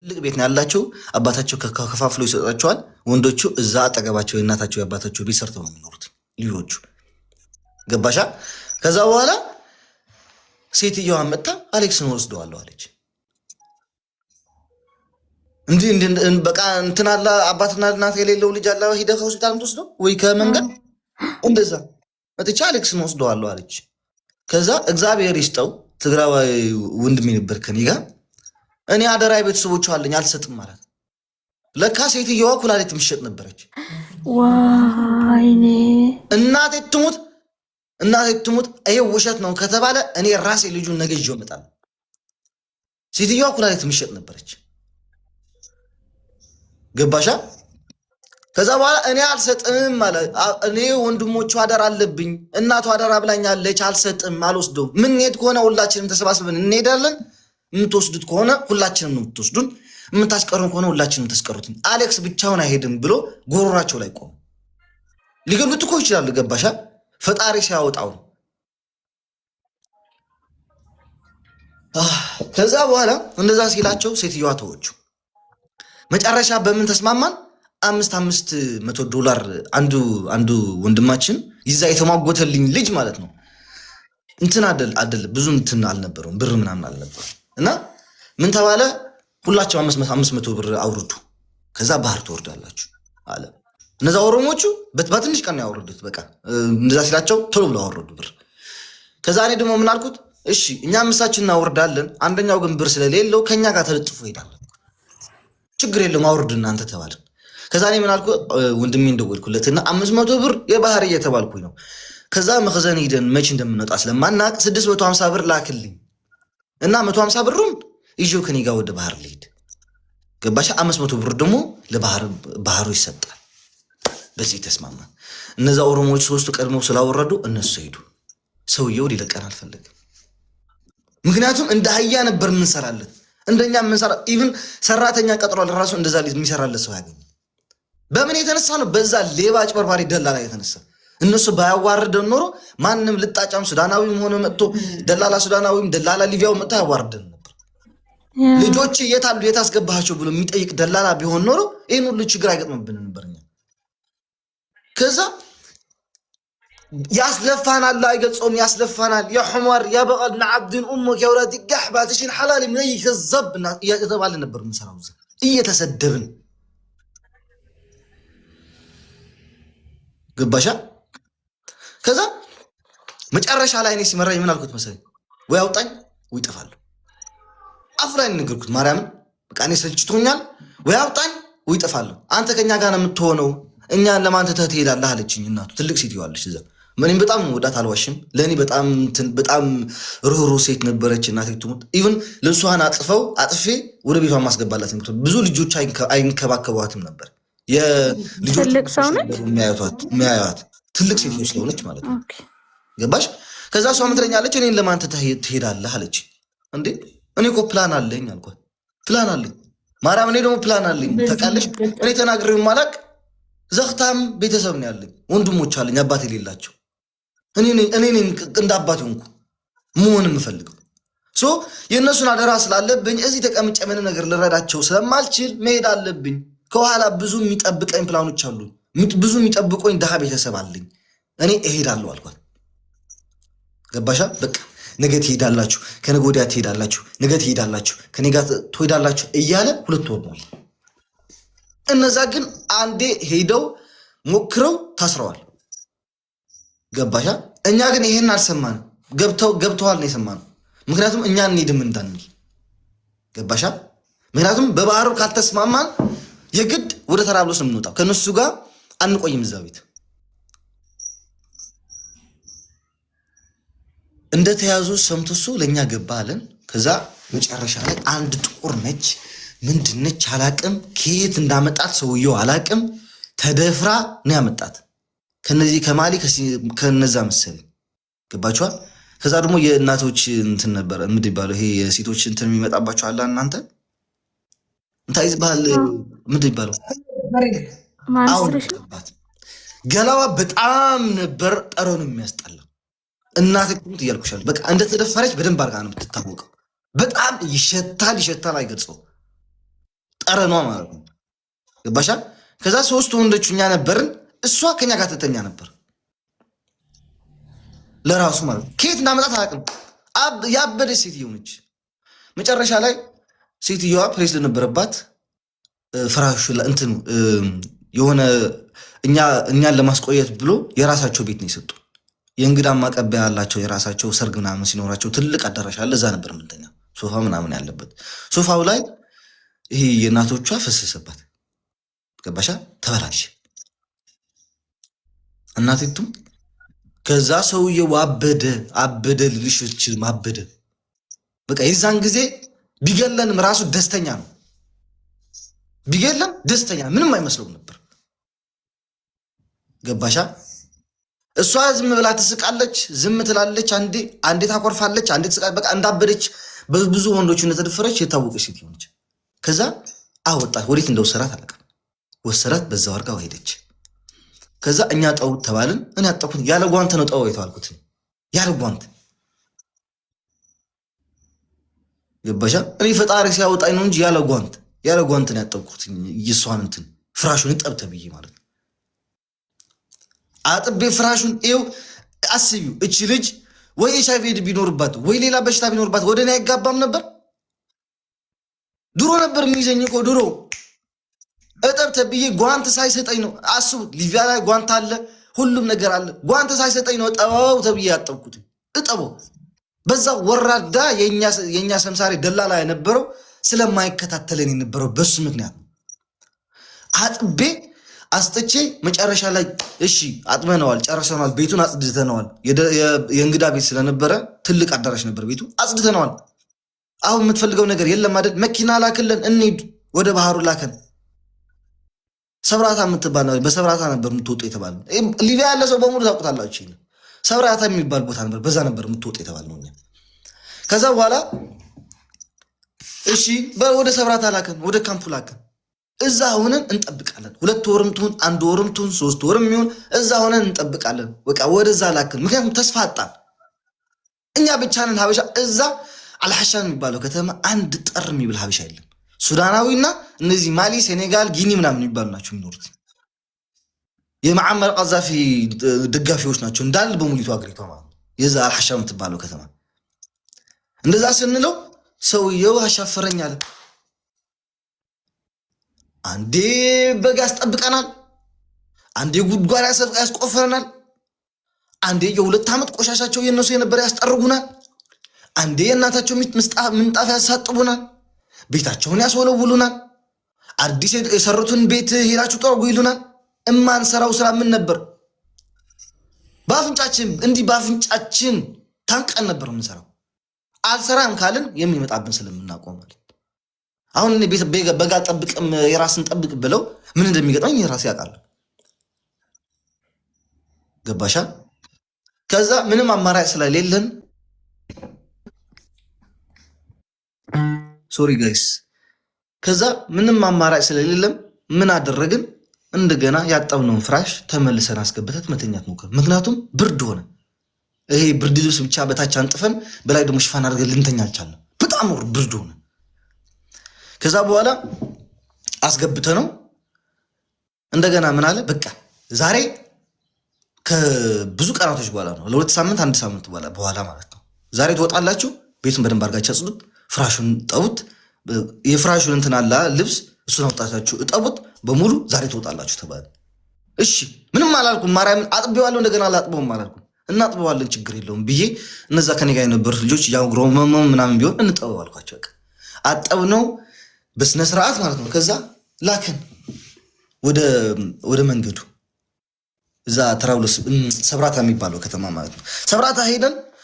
ትልቅ ቤት ነው ያላቸው። አባታቸው ከፋፍሎ ይሰጣቸዋል። ወንዶቹ እዛ አጠገባቸው የእናታቸው የአባታቸው ቤት ሰርተው ነው የሚኖሩት ልጆቹ። ገባሻ? ከዛ በኋላ ሴትዮዋን መጣ አሌክስን ወስደዋለሁ አለች። እንዲህ በቃ እንትን አለ አባትና እናት የሌለው ልጅ አለ ሂደህ ከሆስፒታል የምትወስደው ወይ ከመንገድ እንደዛ መጥቻ አሌክስን ወስደዋለሁ አለች። ከዛ እግዚአብሔር ይስጠው ትግራዋይ ወንድሜ ነበር ከኔ ጋር እኔ አደራ ቤተሰቦቿ አለኝ አልሰጥም ማለት ለካ ሴትዮዋ ኩላሊት ምሽጥ ነበረች። ዋይኔ እናቴ ትሙት ይሄ ውሸት ነው ከተባለ እኔ ራሴ ልጁን ነገ ይዤው እመጣለሁ። ሴትዮዋ ኩላሊት ምሽጥ ነበረች። ገባሻ? ከዛ በኋላ እኔ አልሰጥም ማለት እኔ ወንድሞቹ አደራ አለብኝ እናቱ አደራ ብላኛለች አልሰጥም አልወስደውም። ምን ሄድ ከሆነ ሁላችንም ተሰባስበን እንሄዳለን። የምትወስዱት ከሆነ ሁላችንም ነው የምትወስዱን፣ የምታስቀሩን ከሆነ ሁላችንም ተስቀሩትን። አሌክስ ብቻውን አይሄድም ብሎ ጎሮራቸው ላይ ቆሙ። ሊገሉት እኮ ይችላሉ። ገባሻ? ፈጣሪ ሲያወጣው ነው። ከዛ በኋላ እንደዛ ሲላቸው ሴትዮዋ ተወችው። መጨረሻ በምን ተስማማን? $500 አንዱ ወንድማችን ይዛ የተሟጎተልኝ ልጅ ማለት ነው። እንትን አይደል ብዙ እንትን አልነበረውም፣ ብር ምናምን አልነበረም። እና ምን ተባለ? ሁላቸው 500 ብር አውርዱ፣ ከዛ ባህር ትወርዳላችሁ አለ። እነዛ ኦሮሞቹ በትንሽ ቀን ነው ያወረዱት። በቃ እንደዛ ሲላቸው ቶሎ ብለው አወረዱ ብር። ከዛ እኔ ደግሞ ምን አልኩት? እሺ እኛ ምሳችን እናወርዳለን፣ አንደኛው ግን ብር ስለሌለው ከኛ ጋር ተለጥፎ ይሄዳል። ችግር የለም አውርድ እናንተ ተባለ። ከዛ እኔ ምን አልኩ? ወንድሜ እንደወልኩለትና 500 ብር የባህር እየተባልኩኝ ነው። ከዛ መخزን ሄደን መቼ እንደምንወጣ ስለማናቅ 650 ብር ላክልኝ እና 150 ብሩን ይዤው ከኔ ጋር ወደ ባህር ልሄድ። ገባሽ? 500 ብር ደግሞ ለባህሩ ይሰጣል። በዚህ ተስማማ። እነዛ ኦሮሞዎች ሶስቱ ቀድመው ስላወረዱ እነሱ ሄዱ። ሰውየው ሊለቀን አልፈለገም። ምክንያቱም እንደ አህያ ነበር የምንሰራለን። እንደኛ የምንሰራ ኢቭን ሰራተኛ ቀጥሯል ራሱ እንደዛ የሚሰራለት ሰው ያገኝ። በምን የተነሳ ነው? በዛ ሌባ አጭበርባሪ ደላላ የተነሳ። እነሱ ባያዋርደን ኖሮ ማንም ልጣጫም ሱዳናዊም ሆነ መጥቶ ደላላ ሱዳናዊም ደላላ ሊቢያው መጥቶ ያዋርደን ነበር። ልጆች የታሉ የታስገባቸው ብሎ የሚጠይቅ ደላላ ቢሆን ኖሮ ይሄን ሁሉ ችግር አይገጥምብን ነበርኛ። ከዛ ያስለፋናል አይገልጾም ያስለፋናል ያ ሑመር ያ በቀል ንዓብድን ኡሙክ ያ ወላዲ ጋሕባ ተሽን ሐላል ምን ይከዘብና እየተባለ ነበር ምሰራው እየተሰደብን። ገባሻ? ከዛ መጨረሻ ላይ እኔ ሲመራኝ ምን አልኩት መሰለኝ? ወይ አውጣኝ ወይ እጠፋለሁ። አፍ ላይ ነገርኩት ማርያምን። በቃ እኔ ሰልችቶኛል፣ ወይ አውጣኝ ወይ እጠፋለሁ። አንተ ከኛ ጋር ነው የምትሆነው፣ እኛን ለማን ትተህ ትሄዳለህ አለችኝ እናቱ። ትልቅ ሴት ይዋለች እዛ። እኔም በጣም ወዳት አልዋሽም። ለእኔ በጣም ርህሩህ ሴት ነበረች እናቴ ትሙት። ኢቭን ልብሷን አጥፌ ወደ ቤቷ ማስገባላት ነበር። ብዙ ልጆች አይንከባከቧትም ነበር። ትልቅ ሰው ነች የሚያዩት ትልቅ ሴት ስለሆነች ማለት ነው። ገባሽ? ከዛ እሷ ምትለኛለች እኔን ለማን ትሄዳለህ አለች። እንዴ እኔ እኮ ፕላን አለኝ አልኳት። ፕላን አለኝ ማርያም፣ እኔ ደግሞ ፕላን አለኝ ታውቃለሽ። እኔ ተናግሬው ማላቅ ዘግታም ቤተሰብ ነው ያለኝ፣ ወንድሞች አለኝ አባት የሌላቸው። እኔ እንደ አባት ሆንኩ መሆን የምፈልገው የእነሱን አደራ ስላለብኝ እዚህ ተቀምጬ ምን ነገር ልረዳቸው ስለማልችል መሄድ አለብኝ። ከኋላ ብዙ የሚጠብቀኝ ፕላኖች አሉ፣ ብዙ የሚጠብቀኝ ደሃ ቤተሰብ አለኝ። እኔ እሄዳለሁ አልኳት። ገባሻ? በቃ ነገ ትሄዳላችሁ፣ ከነገ ወዲያ ትሄዳላችሁ፣ ነገ ትሄዳላችሁ፣ ከኔ ጋር ትሄዳላችሁ እያለ 2 ወር ነው። እነዛ ግን አንዴ ሄደው ሞክረው ታስረዋል። ገባሻ? እኛ ግን ይሄን አልሰማንም። ገብተዋል ነው የሰማነው። ምክንያቱም እኛ እንሄድም እንዳንል። ገባሻ? ምክንያቱም በባህሩ ካልተስማማን የግድ ወደ ተራብሎስ ነው የምንወጣው። ከነሱ ጋር አንቆይም እዛ ቤት። እንደተያዙ ሰምቶሱ ለኛ ገባ አለን። ከዛ መጨረሻ ላይ አንድ ጥቁር ነች ምንድነች አላቅም፣ ከየት እንዳመጣት ሰውየው አላቅም፣ ተደፍራ ነው ያመጣት። ከነዚህ ከማሊ ከነዛ መሰለኝ። ገባችኋ? ከዛ ደግሞ የእናቶች እንትን ነበር ምንድን ይባለው ይሄ የሴቶች እንትን የሚመጣባቸው አላ እናንተ እንታይ ዝባል ምንድን ይባለው ገላዋ በጣም ነበር ጠረኑ የሚያስጠላ። እናቴ ቁምት እያልኩሻል። በቃ እንደተደፈረች በደንብ አድርጋ ነው የምትታወቀው። በጣም ይሸታል አይገልጸው። ጠረኗ ማለት ነው። ገባሻ? ከዛ 3 ወንዶች እኛ ነበርን። እሷ ከኛ ጋር ትተኛ ነበር ለራሱ ማለት ነው። ከየት እንዳመጣት አላውቅም። ያበደች ሴትዮ ነች። መጨረሻ ላይ ሴትዮዋ ፕሬስ ነበረባት ፍራሹ እንትኑ የሆነ እኛን ለማስቆየት ብሎ የራሳቸው ቤት ነው የሰጡ። የእንግዳ ማቀበያ ያላቸው የራሳቸው ሰርግ ምናምን ሲኖራቸው ትልቅ አዳራሽ አለ። እዛ ነበር ምንተኛ ሶፋ ምናምን ያለበት። ሶፋው ላይ ይሄ የእናቶቿ ፈሰሰባት። ገባሻ? ተበላሽ እናቲቱ። ከዛ ሰውዬው አበደ ልልሾች አበደ። በቃ የዛን ጊዜ ቢገለንም ራሱ ደስተኛ ነው። ቢገለም ደስተኛ ምንም አይመስለውም ነበር። ገባሻ? እሷ ዝም ብላ ትስቃለች፣ ዝም ትላለች፣ አንዴ ታኮርፋለች፣ አንዴ ትስቃለች። በቃ እንዳበደች ብዙ ወንዶች እንደተደፈረች የታወቀች ሴት ሆነች። ከዛ አወጣት። ወዴት እንደወሰዳት አላውቅም። ወሰዳት፣ በዛው አድርጋ ሄደች። ከዛ እኛ ጠውት ተባልን። እኔ አጠኩት። ያለ ጓንት ነው ጠው የተባልኩት፣ ያለ ጓንት። ገባሻ? እኔ ፈጣሪ ሲያወጣኝ ነው እንጂ ያለ ጓንት ነው ያጠብኩት። እሷን እንትን ፍራሹን ጠብ ተብዬ ማለት ነው። አጥቤ ፍራሹን ይኸው አስቢው። እቺ ልጅ ወይ ኤችአይቪ ቢኖርባት ወይ ሌላ በሽታ ቢኖርባት ወደ እኔ አይጋባም ነበር። ድሮ ነበር የሚይዘኝ እኮ ድሮ። እጠብ ተብዬ ጓንት ሳይሰጠኝ ነው። አስቡት፣ ሊቪያ ላይ ጓንት አለ፣ ሁሉም ነገር አለ። ጓንት ሳይሰጠኝ ነው እጠበው ተብዬ ያጠብኩት። እጠበው በዛ ወራዳ የኛ ሰምሳሪ ደላላ የነበረው ስለማይከታተለን የነበረው በሱ ምክንያት ነው። አጥቤ አስጥቼ መጨረሻ ላይ እሺ አጥበነዋል፣ ጨርሰነዋል፣ ቤቱን አጽድተነዋል። የእንግዳ ቤት ስለነበረ ትልቅ አዳራሽ ነበር ቤቱ፣ አጽድተነዋል። አሁን የምትፈልገው ነገር የለም አይደል? መኪና ላክልን እንሂድ። ወደ ባህሩ ላከን። ሰብራታ የምትባል በሰብራታ ነበር የምትወጡ የተባለ። ሊቢያ ያለ ሰው በሙሉ ታውቁታላችሁ። ሰብራታ የሚባል ቦታ ነበር፣ በዛ ነበር የምትወጡ የተባለ ነው። ከዛ በኋላ እሺ ወደ ሰብራታ ላከን፣ ወደ ካምፑ ላከን። እዛ ሆነን እንጠብቃለን። 2 ወርም ትሁን 1 ወርም ትሁን 3 ወርም ይሁን እዛ ሆነን እንጠብቃለን። በቃ ወደዛ ላከን። ምክንያቱም ተስፋ አጣን። እኛ ብቻ ነን ሀበሻ። እዛ አልሐሻን የሚባለው ከተማ አንድ ጠር የሚብል ሀበሻ የለም። ሱዳናዊና እነዚህ ማሊ፣ ሴኔጋል፣ ጊኒ ምናምን የሚባሉ ናቸው የሚኖሩት። የመዓመር ቀዛፊ ደጋፊዎች ናቸው እንዳል በሙሊቱ አገሪቷ ማለት ነው። የዛ አልሐሻ የምትባለው ከተማ እንደዛ ስንለው ሰውየው አሻፈረኛል። አንዴ በግ ያስጠብቀናል፣ አንዴ ጉድጓድ ያስቆፍረናል፣ አንዴ የ2 ዓመት ቆሻሻቸው የነሱ የነበረ ያስጠርጉናል፣ አንዴ የእናታቸው ምንጣፍ ያሳጥቡናል፣ ቤታቸውን ያስወለውሉናል፣ አዲስ የሰሩትን ቤት ሄዳችሁ ጠርጉ ይሉናል። እማንሰራው ስራ ምን ነበር? በአፍንጫችን ታንቀን ነበር የምንሰራው። አልሰራም ካልን የሚመጣብን ስለምናውቀው ማለት። አሁን እኔ በጋ ጠብቅም የራስን ጠብቅ ብለው ምን እንደሚገጥመኝ የራስ ያውቃል። ገባሻ? ከዛ ምንም አማራጭ ስለሌለን ሶሪ ጋይስ። ከዛ ምንም አማራጭ ስለሌለም ምን አደረግን? እንደገና ያጠብነውን ፍራሽ ተመልሰን አስገብተን መተኛት ሞከር። ምክንያቱም ብርድ ሆነ። ይሄ ብርድ ልብስ ብቻ በታች አንጥፈን በላይ ደግሞ ሽፋን አድርገን ልንተኛ አልቻልንም። በጣም ብርድ ሆነ። ከዛ በኋላ አስገብተነው እንደገና ምን አለ፣ በቃ ዛሬ ከብዙ ቀናቶች በኋላ ነው፣ ለ2 ሳምንት 1 ሳምንት በኋላ ማለት ነው። ዛሬ ትወጣላችሁ፣ ቤቱን በደንብ አድርጋችሁ አጽዱት፣ ፍራሹን ጠቡት፣ የፍራሹን እንትን አለ ልብስ እሱን አውጣታችሁ እጠቡት በሙሉ፣ ዛሬ ትወጣላችሁ ተባለ። እሺ ምንም አላልኩም። ማርያምን አጥቤዋለሁ፣ እንደገና አላጥበውም አላልኩም። እናጥበዋለን ችግር የለውም ብዬ እነዛ ከኔ ጋር የነበሩት ልጆች ያው ግሮመም ምናምን ቢሆን እንጠበው አልኳቸው። በቃ አጠብነው በስነ ስርዓት ማለት ነው። ከዛ ላከን ወደ መንገዱ፣ እዛ ተራውለስ ሰብራታ የሚባለው ከተማ ማለት ነው። ሰብራታ ሄደን